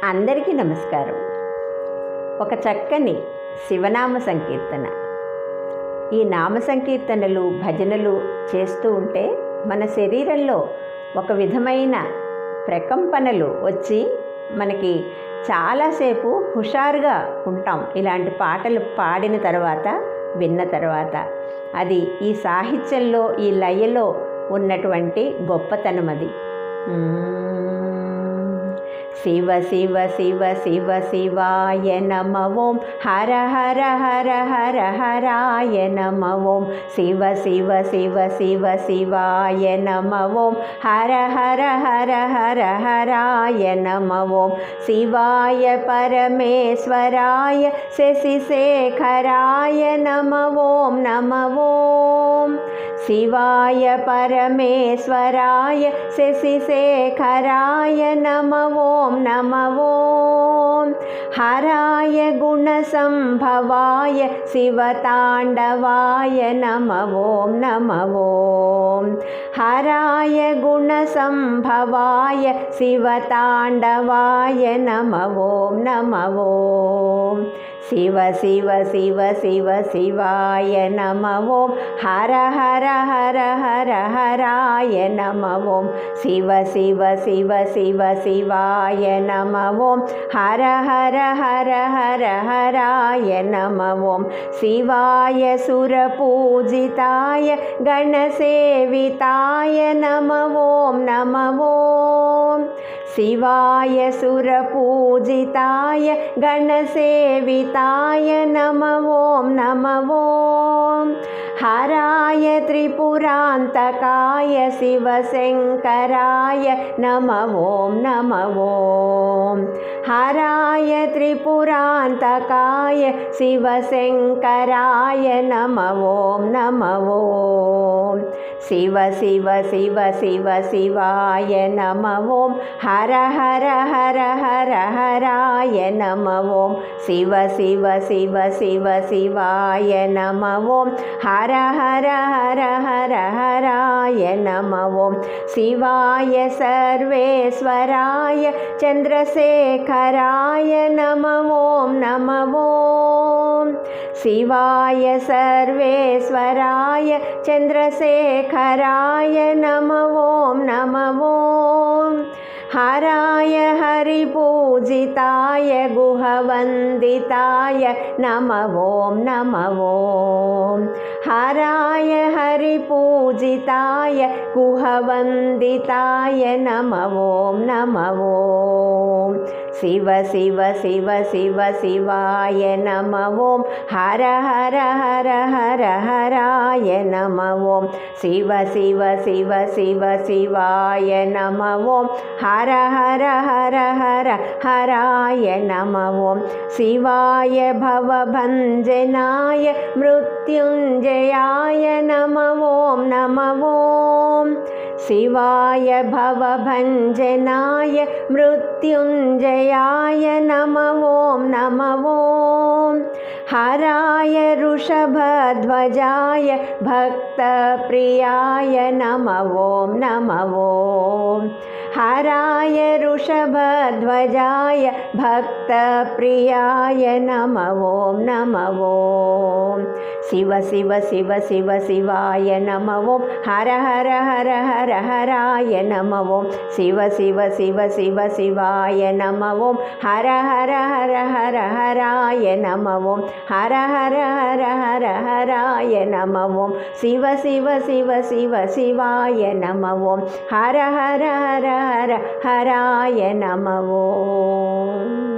అందరికీ నమస్కారం. ఒక చక్కని శివనామ సంకీర్తన. ఈ నామ సంకీర్తనలు భజనలు చేస్తూ ఉంటే మన శరీరంలో ఒక విధమైన ప్రకంపనలు వచ్చి మనకి చాలాసేపు హుషారుగా ఉంటాం. ఇలాంటి పాటలు పాడిన తర్వాత విన్న తర్వాత అది ఈ సాహిత్యంలో ఈ లయలో ఉన్నటువంటి గొప్పతనం అది. శివ శివ శివ శివ శివాయ నమ ఓం. హర హర హర హర హరాయ నమ ఓం. శివ శివ శివ శివ శివాయ నమ ఓం. హర హర హర హర హరాయ నమ ఓం. శివాయ పరమేశ్వరాయ శశిశేఖరాయ నమ ఓం నమ ఓం. శివాయ పరమేశ్వరాయ శశిశేఖరాయ నమ ఓం నమ ఓం. హరాయ గుణసంభవాయ శివతాండవాయ నమ ఓం నమ ఓం. హరాయ గుణసంభవాయ శివతాండవాయ నమ ఓం నమ ఓం. శివ శివ శివ శివ శివాయ నమ ఓం. హర హర హర హర హరాయ నమ ఓం. శివ శివ శివ శివ శివాయ నమ ఓం. హర హర హర హర హరాయ నమ ఓం. శివాయ సురపూజితాయ గణసేవితాయ నమ ఓం నమ ఓం. శివాయ సురపూజితాయ గణసేవితాయ నమ ఓం నమ ఓం. హరాయ త్రిపురాంతకాయ శివశంకరాయ నమ ఓం నమ ఓం. హరాయ త్రిపురాంతకాయ శివశంకరాయ నమ ఓం నమ ఓం. శివ శివ శివ శివ శివాయ నమ ఓం. హర హర హర హర హరాయ నమ ఓం. శివ శివ శివ శివ శివాయ నమ ఓం. హర హర హర హర హరాయ నమ ఓం. శివాయ సర్వేశ్వరాయ చంద్రశేఖరాయ నమ ఓం నమ ఓం. శివాయ సర్వేశ్వరాయ చంద్రశేఖరాయ నమ ఓం నమ ఓం. హరాయ హరిపూజితాయ గుహవందితాయ నమ ఓం నమ ఓం. హరాయ హరిపూజితాయ గుహవందితాయ నమ ఓం నమ ఓం. శివ శివ శివ శివ శివాయ నమ ఓం. హర హర హర హర హరాయ నమ ఓం. శివ శివ శివ శివ శివాయ నమ ఓం. హర హర హర హర హరాయ నమ ఓం. శివాయ భవభంజనాయ మృత్యుంజయాయ నమ ఓం నమ ఓం. శివాయ భవభంజనాయ మృత్యుంజయాయ నమ ఓం నమ ఓం. హరాయ వృషభధ్వజాయ భక్తప్రియాయ నమ ఓం నమ ఓం. హరాయ వృషభధ్వజాయ భక్తప్రియాయ నమ ఓం నమ ఓం. శివ శివ శివ శివ శివాయ నమ ఓం. హర హర హర హర హరాయ నమ ఓం. శివ శివ శివ శివ శివాయ నమ ఓం. హర హర హర హర హరాయ నమ ఓం. హర హర హర హర హరాయ నమ ఓం. శివ శివ శివ శివ శివాయ నమ ఓం. హర హర హర హర హరాయ నమ ఓం.